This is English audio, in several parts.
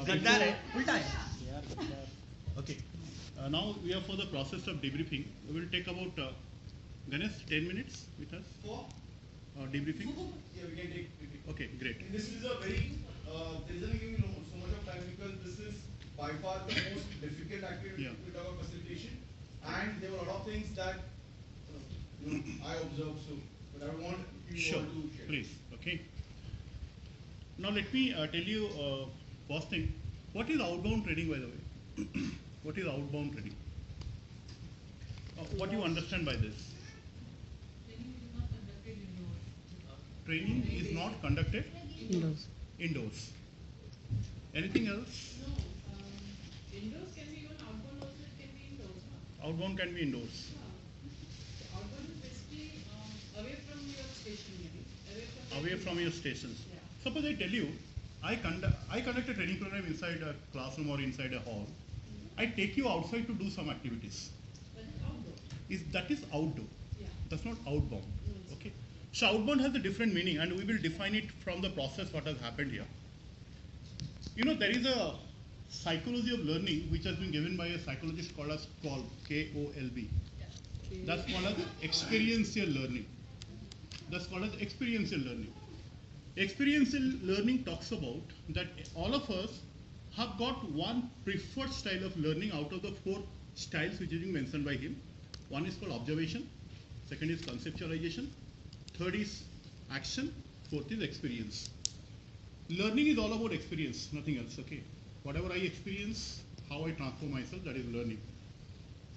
गद्दार है, उल्टा है. Okay. Now we are for the process of debriefing. We will take about Ganesh 10 minutes with us. For? Debriefing. Yeah, we can take. Okay, great. And this is a very, there isn't giving so much of time because this is by far the most difficult activity Yeah. to talk about facilitation. And there were a lot of things that I observed, so, but I want you Sure. all to share. Please. Okay. Now let me tell you first thing. What is outbound trading, by the way? What is outbound trading? What do you understand by this? Training is not conducted Indoors. indoors. Anything else? No, indoors can be even outbound also, it can be indoors. Huh? Outbound can be indoors. Yeah. Outbound is basically away from your station, maybe. Away from your stations. Yeah. Suppose I tell you, I conduct a training program inside a classroom or inside a hall. I take you outside to do some activities. But it's outdoor. That is outdoor. Yeah. That's not outbound. Yes. Okay. So outbound has a different meaning, and we will define it from the process what has happened here. You know, there is a psychology of learning which has been given by a psychologist called as Kolb, K-O-L-B. That's called as experiential learning. That's called as experiential learning. Experiential learning talks about that all of us have got one preferred style of learning out of the 4 styles which is being mentioned by him. One is called observation, second is conceptualization, third is action, fourth is experience. Learning is all about experience, nothing else, okay? Whatever I experience, how I transform myself, that is learning.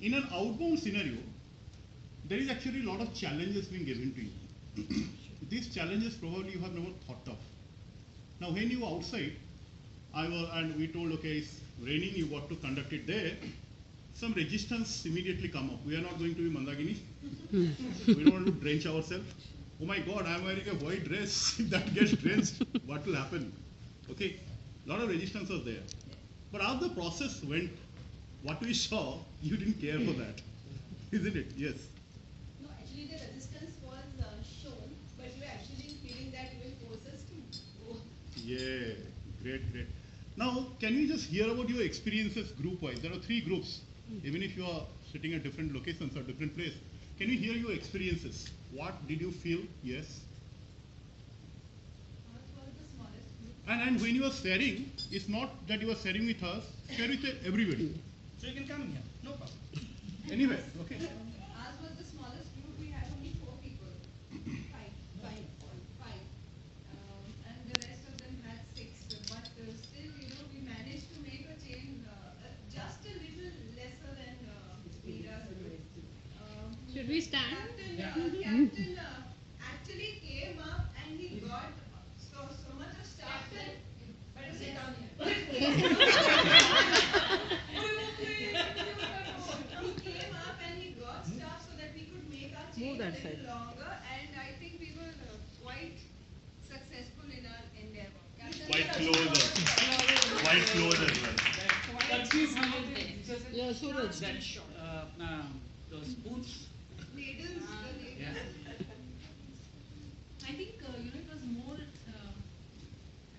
In an outbound scenario, there is actually a lot of challenges being given to you. These challenges probably you have never thought of. Now when you outside, and we told, okay, it's raining, you got to conduct it there, some resistance immediately come up. We are not going to be Mandagini. We don't want to drench ourselves. Oh my God, I'm wearing a white dress. If that gets drenched, what will happen? Okay, a lot of resistance was there. But as the process went, what we saw, you didn't care for that. Isn't it? Yes. No, actually the resistance was shown, but you were actually feeling that you will force us to go. Yeah, great, great. Now, can you just hear about your experiences group-wise? There are 3 groups. Even if you are sitting at different locations or different place, can you hear your experiences? What did you feel? Yes. Ours was the smallest group. And when you are sharing, it's not that you are sharing with us, share with everybody. So you can come here, no problem. Anyway, okay. Ours was the smallest group. We had only 4 people. Five. And the rest of them had 6. But still, we managed to make a chain just a little lesser than Mira's group. Should we stand? Captain actually came up and he got so much of stuff. Better sit down here. He came up and he got stuff so that we could make our chain Move a that little side. longer, and I think we were quite successful in our endeavor. Captain, Quite close. Quite close as well. But see some of the, Yeah, Suraj. those spoons. Needles, the needles. Yeah. I think it was more.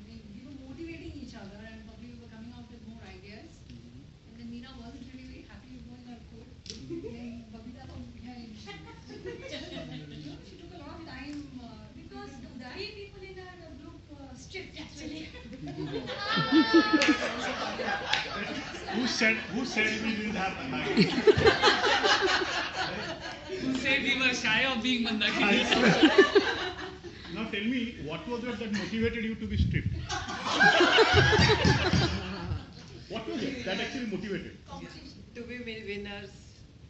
We were motivating each other, and probably we were coming out with more ideas. And then Meera wasn't really very happy with going our code. Then Babita from behind. She took a lot of time because the 3 people in our group stripped actually. Who said we didn't have time? Who said we were shy of being Mandagini? Now tell me, what was it that motivated you to be stripped? What was it that actually motivated? To be winners.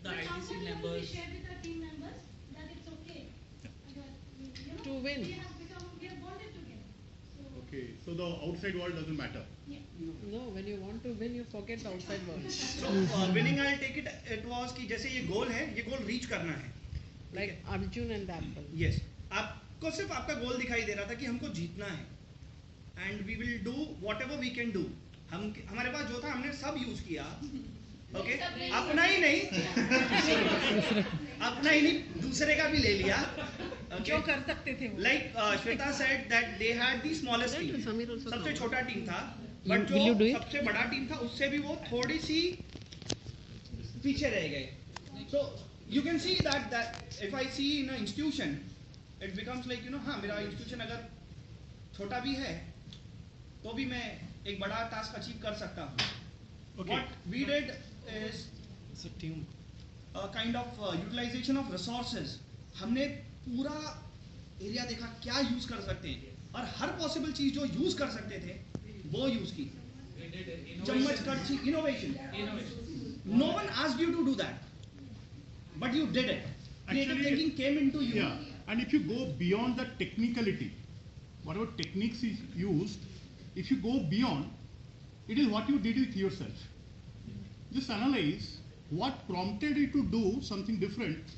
The But ITC also, members. we shared with our team members that it's okay. To win. We have bonded together. So, Okay, so the outside world doesn't matter. yeah. No, when you want to win, you forget the outside world. So winning, I'll take it was कि जैसे ये गोल है, ये गोल reach करना है. Like Arjun and the apple. Yes. आपको सिर्फ आपका गोल दिखाई दे रहा था कि हमको जीतना है. And we will do whatever we can do. हमारे पास जो था हमने सब यूज किया. ओके अपना ही नहीं दूसरे का भी ले लिया. जो कर सकते थे वो. Like Shweta said that they had the smallest Right, team. Samir also सबसे come. छोटा टीम था, You- but will you do जो it? सबसे बड़ा टीम था उससे भी वो थोड़ी सी पीछे रह गए. So you can see that if I see in an institution, it becomes like हाँ मेरा institution अगर छोटा भी है तो भी मैं एक बड़ा टास्क अचीव कर सकता हूँ. Okay. What we did is a kind of utilization of resources. हमने पूरा एरिया देखा क्या यूज कर सकते हैं और हर पॉसिबल चीज जो यूज कर सकते थे वो यूज की. चम्मच कड़छी innovation. No one asked you to do that, but you did it. Creative Actually, thinking came into you. Yeah, and if you go beyond the technicality, whatever techniques is used, if you go beyond, it is what you did with yourself. Just analyze what prompted you to do something different,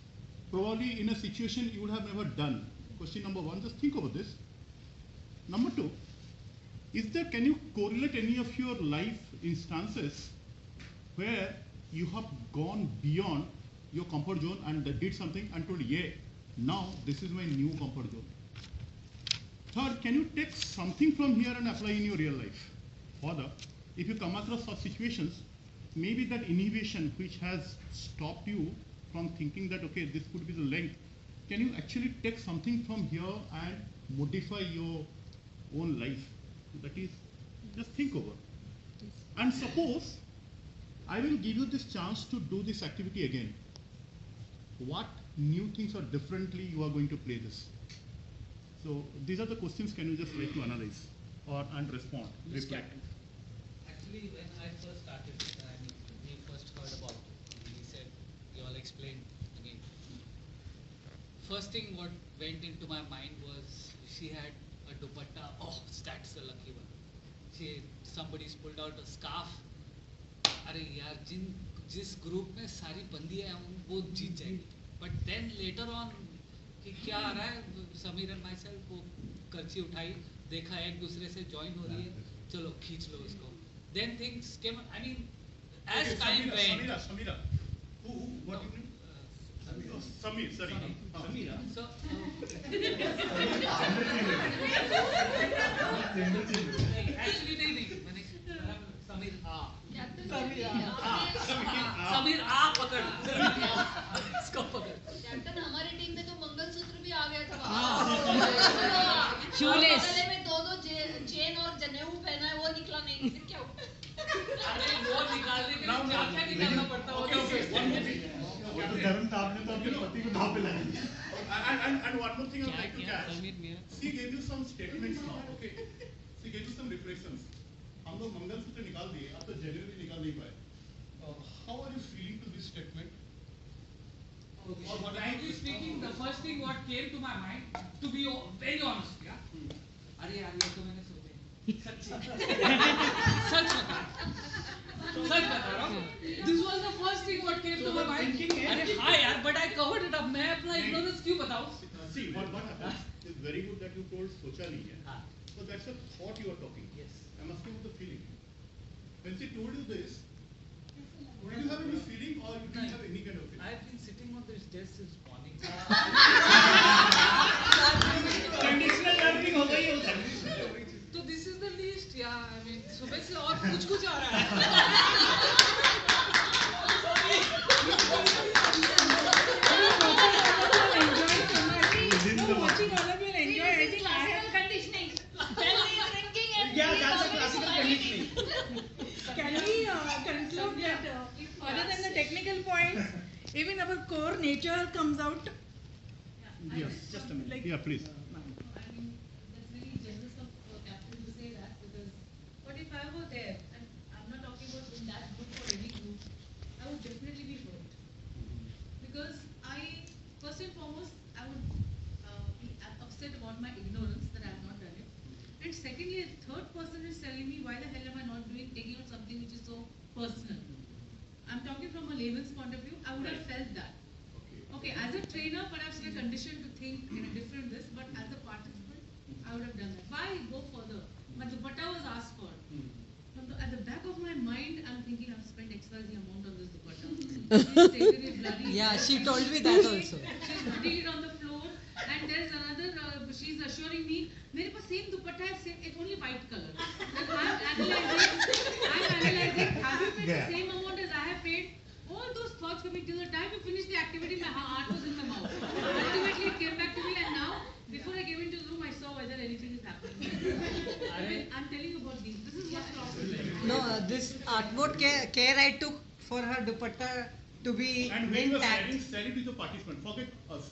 probably in a situation you would have never done. Question number one, just think about this. Number two, can you correlate any of your life instances where you have gone beyond your comfort zone and did something and told, yeah, now this is my new comfort zone. Third, can you take something from here and apply in your real life? Further, if you come across such situations, maybe that inhibition which has stopped you from thinking that, okay, this could be the length, can you actually take something from here and modify your own life? That is, just think over. And suppose I will give you this chance to do this activity again. What new things or differently you are going to play this? So these are the questions. Can you just try to analyze and respond? Reply. Actually, when I first started, we first heard about it. He said, you all explained again. First thing what went into my mind was she had a dupatta. Oh, that's a lucky one. Somebody's pulled out a scarf. अरे यार जिस group में सारी बंदियां हैं वो जीत जाएगी. But then later on कि क्या आ रहा है, समीर एंड माई सेल्फ वो कर्ची उठाई, देखा एक दूसरे से ज्वाइन हो रही है, चलो खींच लो उसको. Then things came, I mean as time went. Samira. What you name? Samir, sorry. Samira. So actually नहीं मैंने समीर समीर पकड़ इसको पकड़. कैप्टन हमारी टीम में तो मंगलसूत्र भी आ गया था. Shoelace. गले में दो चेन और जनेऊ पहना है, वो निकला नहीं, फिर क्या हुआ? अरे वो निकालने के लिए क्या क्या निकालना पड़ता है. And one more thing I would like to क्या catch. समीर मेरा She gave you some statements now, okay? She gave you some reflections. हम लोग मंगलसूत्र निकाल दिए, आप तो जेन्युइनली निकाल नहीं पाए. How are you feeling to this statement? Or what Frankly speaking, the first thing what came to my mind, to be very honest, yeah. अरे यार ये तो मैंने सोचा ही. सच बता रहा हूँ. This was the first thing what came to my mind. अरे हाँ यार, but I covered it up. मैं अपना ignorance क्यों बताऊँ? See, what happened? It's very good that you told socha nahi hai. हाँ. So that's a thought you are talking. Yes. I'm asking about the feeling. When she told you this, did you have any feeling or you didn't have any kind of feeling? I've been sitting on this desk since morning. Conditional learning हो गई होता. तो this is the least, yeah. I mean, सुबह से और कुछ आ रहा है. Watching all of you will enjoy. I think I have. Conditioning. Yeah, that's a classical conditioning. Can we conclude that other than the technical points, even our core nature comes out? Yes. Just a minute. Like, Yeah, please. I mean, that's really generous of captain to say that, because what if I were there, and I'm not talking about in that group or any group, I would definitely be hurt. Because first and foremost, I would be upset about my ignorance that I have not done it. And secondly, a third person is telling me, why the hell am I not taking on something which is so personal? I'm talking from a layman's point of view, I would have felt that. Okay, as a trainer, perhaps we are conditioned to think in a different this, but as a participant, I would have done that. Why go further? My dupatta was asked for. At the back of my mind, I'm thinking I've spent XYZ amount on this dupatta. She's taken it bloody. Yeah, she told me that also. She's putting it on the floor, and there's has same, it's only white color. And I'm analyzing, have you paid the same amount as I have paid? All those thoughts coming till the time you finish the activity, my heart was in my mouth. Ultimately, it came back to me, and now, before I came into the room, I saw whether anything is happening. I'm telling you about these. This is what's wrong. No, this utmost care I took for her dupatta to be And when you are intact. sell it to the participant, forget us.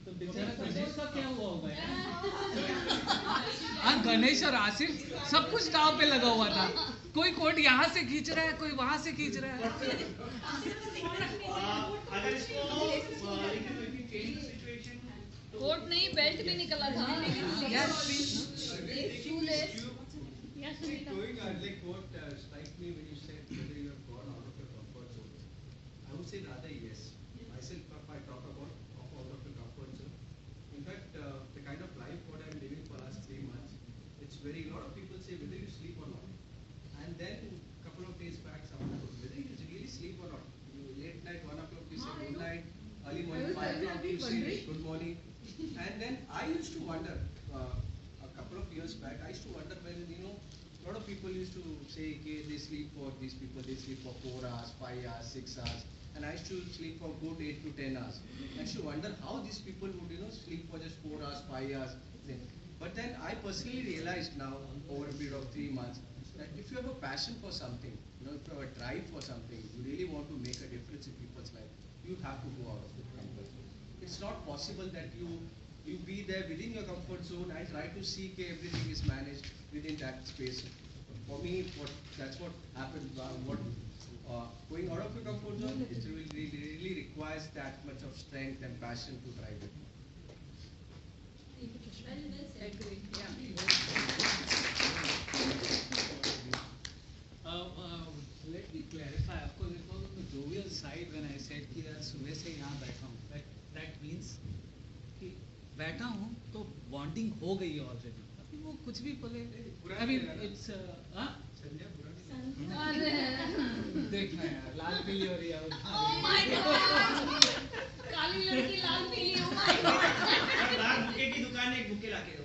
तो बेचारा गणेश का क्या हुआ होगा यार? हाँ, गणेश और आसिफ सब कुछ दाव पे लगा हुआ था. कोई कोट यहाँ से खींच रहा है, कोई वहाँ से खींच रहा है. अगर इसको change the situation, कोट नहीं बेल्ट भी निकला था. Going like what strike me when you said whether you have gone out of your comfort zone, I would say rather yes. Myself, if I talk about out of your comfort zone, in fact, the kind of life what I'm living for last 3 months, it's very, a lot of people say whether you sleep or not. And then a couple of days back, someone told whether you really sleep or not. You late night, 1 o'clock you say good night, early morning 5 o'clock you say good morning. And then I used to wonder, a couple of years back, I used to wonder when, a lot of people used to say, okay, they sleep for, these people, they sleep for 4 hours, 5 hours, 6 hours. And I used to sleep for good 8 to 10 hours. I used to wonder how these people would, sleep for just 4 hours, 5 hours. But then I personally realized now, over a period of 3 months, that if you have a passion for something, if you have a drive for something, you really want to make a difference in people's life, you have to go out of the comfort zone. It's not possible that you be there within your comfort zone and try to see that everything is managed within that space. For me, that's what happened. Going out of your comfort zone, it really requires that much of strength and passion to drive it. Let me clarify. Of course, it was on the jovial side when I said कि यार सुबह से यहाँ बैठा हूँ. That means कि बैठा हूँ तो bonding हो गई है already. अभी वो कुछ भी बोले. I mean, it's हाँ? देखना यार लाल पीली हो रही है. काली लड़की लाल पीली हो बुके की दुकान एक बुके लाके दो.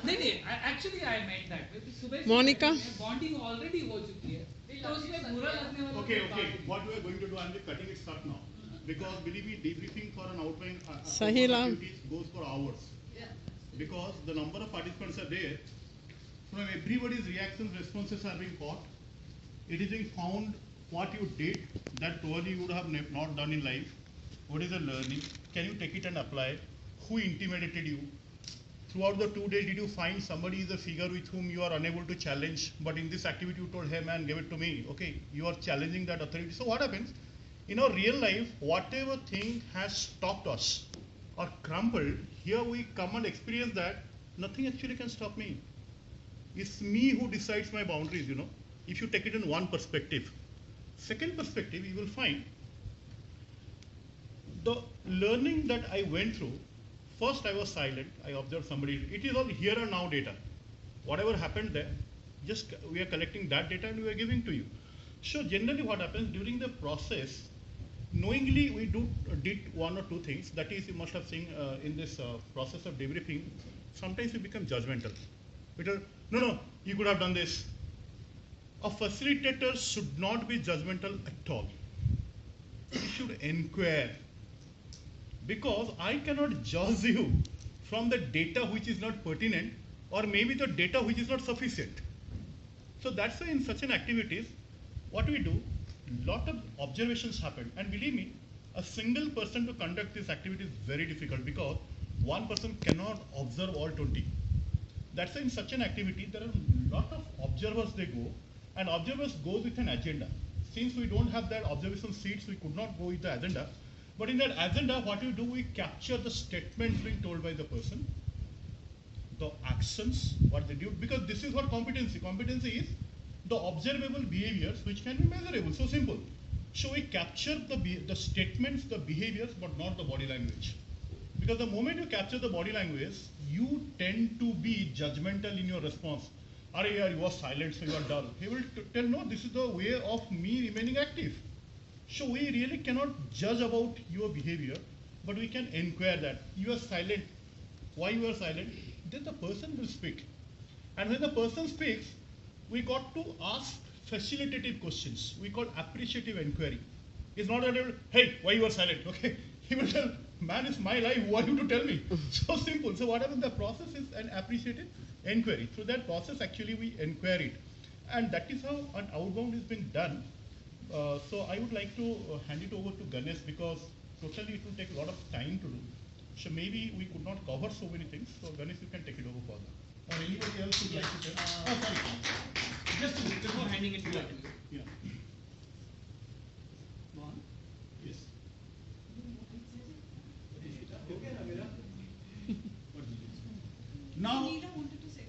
नहीं actually I meant that. सुबह Monica? bonding already हो चुकी है. तो उसमें बुरा लगने वाला. Okay. What we are going to do, I'm just cutting it short now. Because believe me, debriefing for an outline activities goes for hours. Because the number of participants are there, from everybody's reactions, responses are being caught. It is being found what you did that probably you would have not done in life. What is the learning? Can you take it and apply? Who intimidated you? Throughout the 2 days, did you find somebody is a figure with whom you are unable to challenge? But in this activity, you told, hey man, give it to me. Okay, you are challenging that authority. So what happens? In our real life, whatever thing has stopped us or crumbled, here we come and experience that nothing actually can stop me. It's me who decides my boundaries, if you take it in one perspective. Second perspective, you will find the learning that I went through. First, I was silent. I observed somebody. It is all here and now data. Whatever happened there, just we are collecting that data and we are giving to you. So generally what happens during the process, knowingly we did 1 or 2 things. That is, you must have seen in this process of debriefing, sometimes we become judgmental. No, you could have done this. A facilitator should not be judgmental at all. He should inquire. Because I cannot judge you from the data which is not pertinent, or maybe the data which is not sufficient. So that's why in such an activities, what we do, lot of observations happen. And believe me, a single person to conduct this activity is very difficult because one person cannot observe all 20. That's why in such an activity, there are a lot of observers they go, and observers goes with an agenda. Since we don't have that observation seats, we could not go with the agenda. But in that agenda, what we do, we capture the statements being told by the person, the actions, what they do, because this is what competency. Competency is the observable behaviors which can be measurable, so simple. So we capture the statements, the behaviors, but not the body language. Because the moment you capture the body language, you tend to be judgmental in your response. You are silent, so you are dull. He will tell, no, this is the way of me remaining active. So we really cannot judge about your behavior, but we can inquire that. You are silent. Why you are silent? Then the person will speak. And when the person speaks, we got to ask facilitative questions. We call appreciative inquiry. It's not that, hey, why you are silent? Okay, he will tell, man, it's my life. Who are you to tell me? So simple. So whatever the process is, an appreciative inquiry. Through that process, actually, we inquiry it, and that is how an outbound is being done. So I would like to hand it over to Ganesh, because totally it will take a lot of time to do. So maybe we could not cover so many things. So Ganesh, you can take it over further. Or anybody else would like to tell? Oh, sorry. Just before handing it to you. Yeah. Go on. Yes. Now,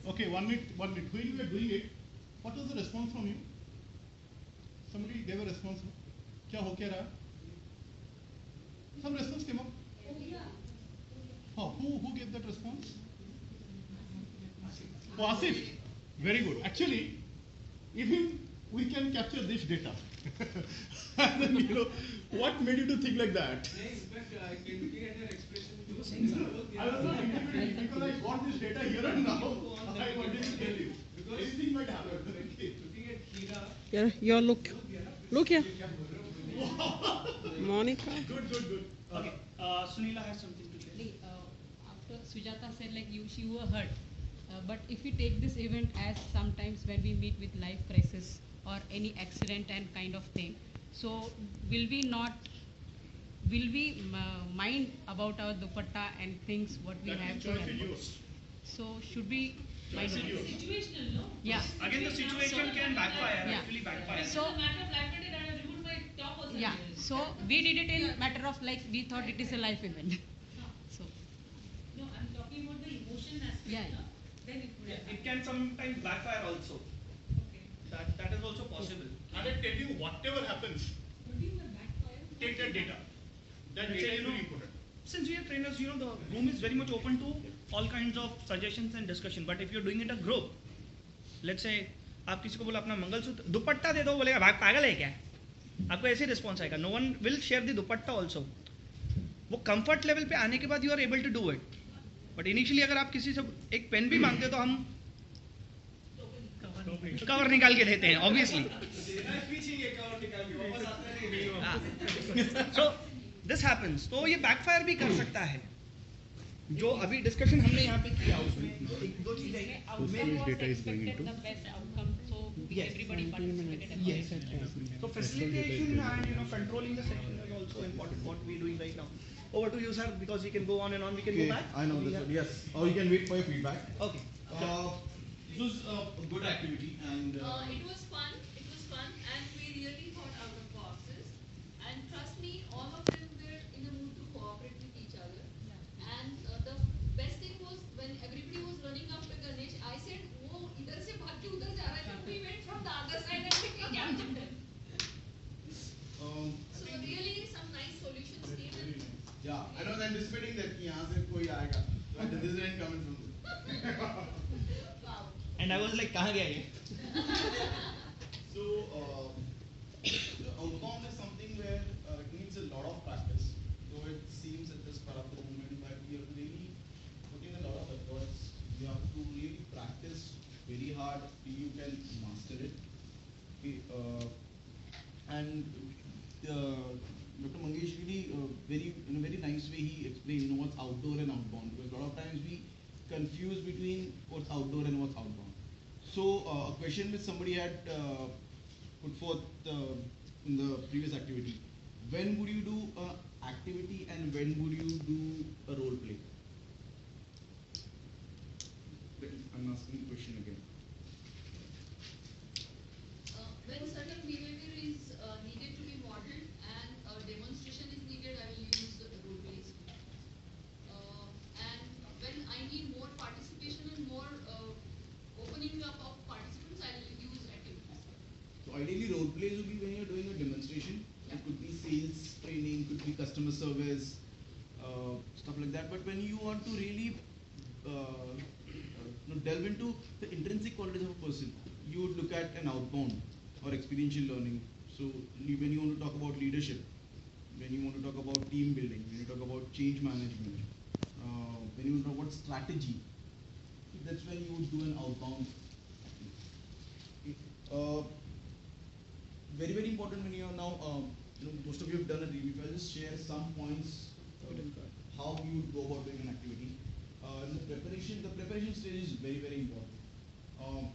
okay, 1 minute, 1 minute. When you were doing it, what was the response from you? Somebody gave a response. क्या हो क्या रहा? Some response came up. Oh, who gave that response? Oh, Asif. Very good. Actually, even we can capture this data. And then, what made you to think like that? In fact, I can looking at your expression. I was not interpreting because I got this data here and now. I wanted to tell you. Because anything might happen. Looking at Hira. Yeah, your look. Look here. Monica. Good. Okay. Sunila has something to say. After Sujata said like she were hurt, but if we take this event as sometimes when we meet with life crisis or any accident and kind of thing, so will we mind about our dupatta and things what we have to have? So should we mind? Situational, no? Yeah. Again, the situation can backfire. Yeah. Actually backfire. So Matter of life and death, I removed my top also. yeah. So we did it in matter of like we thought it is a life event. So No, I'm talking about the emotion aspect. Yeah. No? Then it would have It can sometimes backfire also. Okay. That is also possible. And I tell you, whatever happens, What do you mean backfire? take that data. That Let's data say, is very important. Since we are trainers, the room is very much open to all kinds of suggestions and discussion. But if you're doing it a group, let's say आप किसी को बोला अपना मंगलसूत्र दुपट्टा दे दो, बोलेगा भाग पागल है क्या? आपको ऐसे रिस्पॉन्स आएगा. No one will share the dupatta also. वो कंफर्ट लेवल पे आने के बाद you are able to do it. But initially अगर आप किसी से एक पेन भी मांगते तो हम कवर निकाल के देते हैं ऑब्वियसली. So this happens. तो ये बैकफायर भी कर सकता है. जो अभी डिस्कशन हमने यहाँ पे किया उसमें एक दो चीजें data is going into the best outcome. So everybody participated. Yes. So facilitation and controlling the session is also important. What we doing right now. Over to you, sir, because we can go on and on. We can go back. I know this one. Yes. Or you can wait for your feedback. Okay. This was a good activity, and It was fun, and we really thought out of boxes. And trust me, all of them were in the mood to cooperate with each other. And the best thing was when everybody was running after Ganesh, I said, "वो इधर से भाग के उधर जा रहा है." We went from the other side and quickly captured him. So really, some nice solutions came. And yeah, I was anticipating that कि यहाँ से कोई आएगा, but this didn't come in from this. wow. And I was like, कहाँ गया ये? So, the outbound is something where it needs a lot of practice. So it seems at this part of the moment that we are really putting a lot of efforts. You have to really practice very hard till you can master it. Okay, and Dr. Mangesh really in a very nice way he explained what's outdoor and outbound, because a lot of times we confuse between what's outdoor and what's outbound. So a question which somebody had put forth in the previous activity: when would you do an activity and when would you do a role play? I'm asking the question again. When certain behavior is needed to be modeled and a demonstration is needed, I will use role plays. And when I need more participation and more opening up of participants, I will use activities. So ideally role plays would be when you're doing a demonstration. Yeah. It could be sales training, could be customer service, stuff like that. But when you want to really delve into the intrinsic qualities of a person, you would look at an outbound or experiential learning. So when you want to talk about leadership, when you want to talk about team building, when you talk about change management, when you talk about strategy, that's when you would do an outbound Uh, very important when you are now, most of you have done a review. I'll just share some points how you would go about doing an activity. In the preparation stage is very important.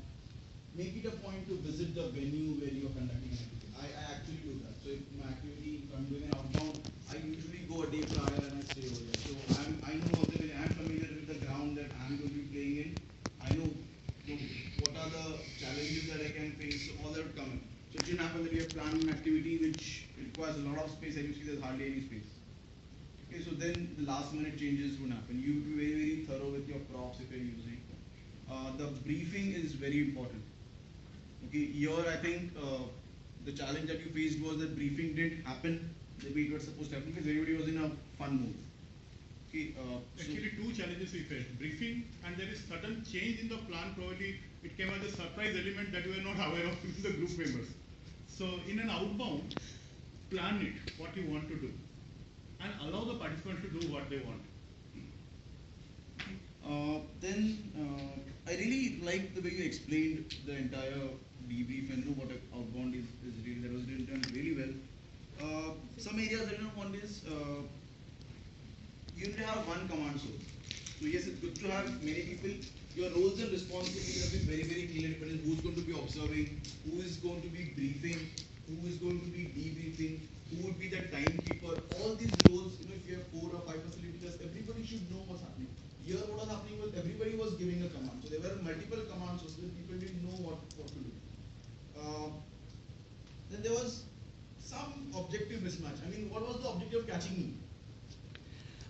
Make it a point to visit the venue where you are conducting an activity. I actually do that. So if my activity, if I'm doing an outbound, I usually go a day prior and I stay over there. So I know I'm familiar with the ground that I'm going to be playing in. I know, what are the challenges that I can face, so all that would come in. So it shouldn't happen that you have planned an activity which requires a lot of space and you see there's hardly any space. Okay, so then the last minute changes would happen. You would be very thorough with your props if you're using. The briefing is very important. Okay, here I think the challenge that you faced was that briefing didn't happen the way it was supposed to happen because everybody was in a fun mood. Okay, Actually, two challenges we faced: briefing, and there is sudden change in the plan. Probably it came as a surprise element that we were not aware of in the group members. So, in an outbound, plan it what you want to do, and allow the participants to do what they want. I really like the way you explained the entire debrief and what an outbound is really, that was done really well. Some areas I don't want is you need to have one command source. So yes, it's good to have many people. Your roles and responsibilities have been very clear, depending who's going to be observing, who is going to be briefing, who is going to be debriefing, who would be the timekeeper. All these roles, if you have 4 or 5 facilitators, everybody should know what's happening. Here what was happening was everybody was giving a command. So there were multiple commands, so people didn't know what to do. Then there was some objective mismatch. I mean, what was the objective of catching me?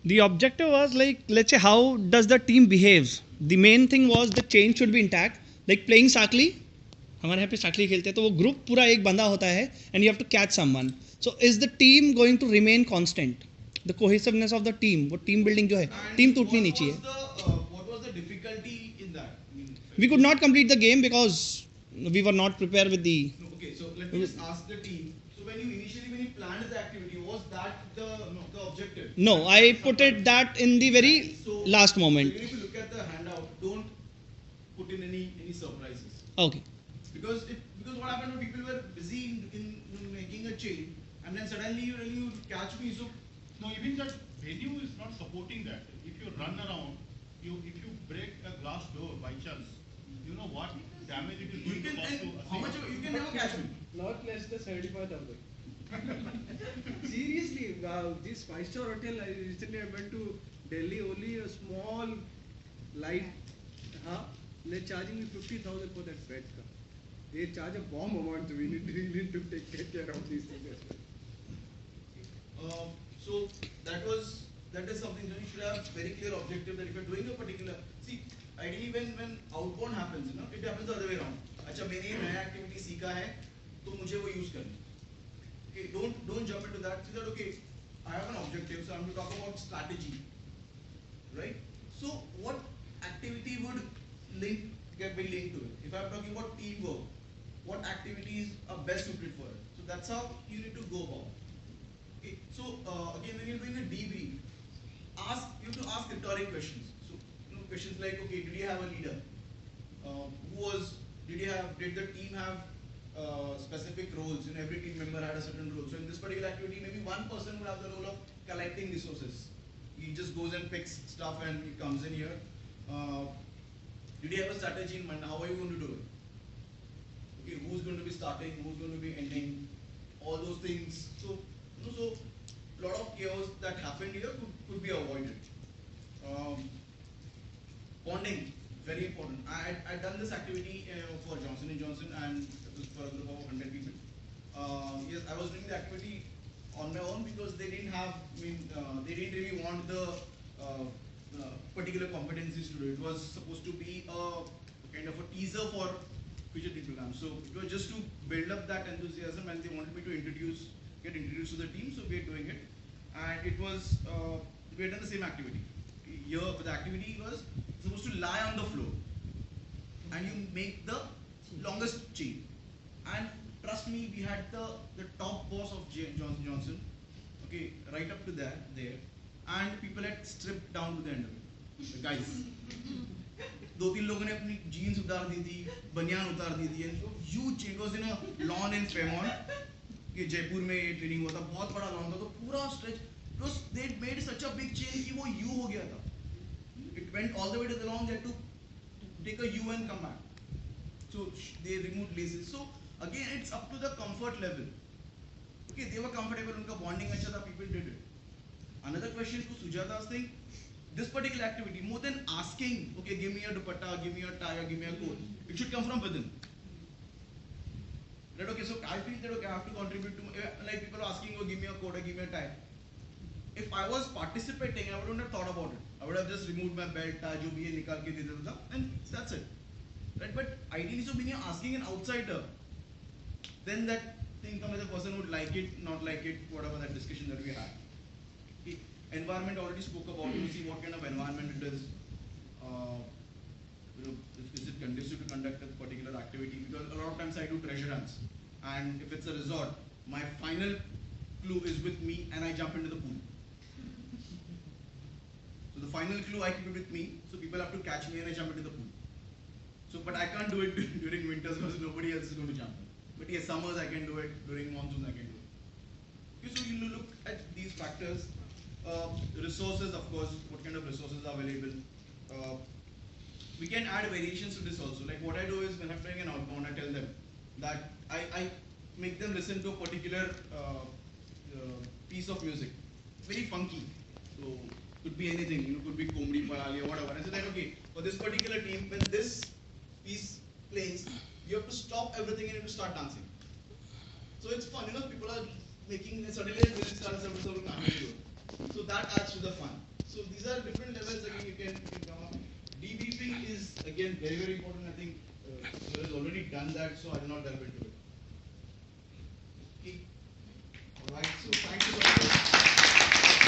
The objective was like, let's say, how does the team behaves. The main thing was the chain should be intact. Like playing Sakli, हमारे यहाँ पे Sakli खेलते हैं तो वो group पूरा एक बंदा होता है and you have to catch someone. So is the team going to remain constant? The cohesiveness of the team, वो team building जो है, team टूटनी नहीं चाहिए. What was the difficulty in that? We could not complete the game because we were not prepared with the. Okay, so let me just ask the team. So when you planned the activity, was that the objective? No, I put it that in the very last moment. So if you look at the handout, don't put in any surprises. Okay. Because what happened when people were busy in making a chain, and then suddenly you catch me. So no, even that venue is not supporting that. If you run around, if you break a glass door by chance, you know what damage it is going to cause to us. How much you can never catch me? Not less than 75,000. Seriously, this 5-star hotel, recently I went to Delhi, only a small light, they're charging me 50,000 for that bed. They charge a bomb amount, so we need to take care of these things as well. So that is something that you should have very clear objective that if you're doing a particular, ideally when outbound happens, it happens the other way around. अच्छा मैंने ये नया activity सीखा है, तो मुझे वो use करना. Okay, don't jump into that. Say that okay, I have an objective, so I'm going to talk about strategy, right? So what activity would get linked to it? If I'm talking about teamwork, what activities are best suited for it? So that's how you need to go about. Okay, so again, when you're doing a debrief, you have to ask rhetoric questions. So questions like, okay, did you have a leader? Did the team have specific roles? Every team member had a certain role. So in this particular activity, maybe one person would have the role of collecting resources. He just goes and picks stuff and he comes in here. Did you have a strategy in mind? How are you going to do it? Okay, who's going to be starting? Who's going to be ending? All those things. So a lot of chaos that happened here could be avoided. Bonding, very important. I'd done this activity for Johnson & Johnson and it was for a group of 100 people. Yes, I was doing the activity on my own because they didn't really want the particular competencies to do. It was supposed to be a kind of a teaser for future team programs. So it was just to build up that enthusiasm and they wanted me to get introduced to the team, so we're doing it. And it was, we had done the same activity. Here, the activity was supposed to lie on the floor and you make the longest chain. And trust me, we had the top boss of Johnson & Johnson, okay, right up to there, and people had stripped down to the end of it, the guys. दो तीन लोगों ने अपनी jeans उतार दी थी, बनियान उतार दी थी, and huge change was in a lawn in Fairmont कि जयपुर में ये ट्रेनिंग हुआ था, बहुत बड़ा लॉन था, तो पूरा stretch they made such a big change कि वो यू हो गया था. It went all the way to the lawn, they had to take a U and come back. So they removed laces. So again, it's up to the comfort level. Okay, they were comfortable, unka bonding acha tha, people did it. Another question to Sujata's thing, this particular activity, more than asking, okay, give me a dupatta, give me a tie, or give me a coat, it should come from within. Right, okay, so I feel that, okay, I have to contribute to, like people are asking, oh, give me a coat, or give me a tie. If I was participating, I wouldn't have thought about it. I would have just removed my belt, tie, jo bhi hai, nikal ke de deta tha, and that's it. Right, but ideally, so when you're asking an outsider, then that thing comes as a person would like it, not like it, whatever that discussion that we had. Okay. Environment already spoke about, you see what kind of environment it is. Is it conducive to conduct a particular activity? Because a lot of times I do treasure hunts, and if it's a resort, my final clue is with me, and I jump into the pool. So the final clue I keep it with me, so people have to catch me and I jump into the pool. So, but I can't do it during winters because nobody else is going to jump. But yes, summers I can do it, during monsoons I can do it. Okay, so you look at these factors. Resources, of course, what kind of resources are available. We can add variations to this also. Like what I do is when I'm doing an outbound, I tell them that I make them listen to a particular piece of music, very funky. So could be anything, could be Komri Parali or whatever. I say that, okay, for this particular team, when this piece plays, you have to stop everything and you have to start dancing. So it's fun, people are making, suddenly the music starts, so that adds to the fun. So these are different levels again you can come up. Debriefing is again very, very important. I think Sir has already done that, so I will not delve into it. Okay. Alright, so thank you.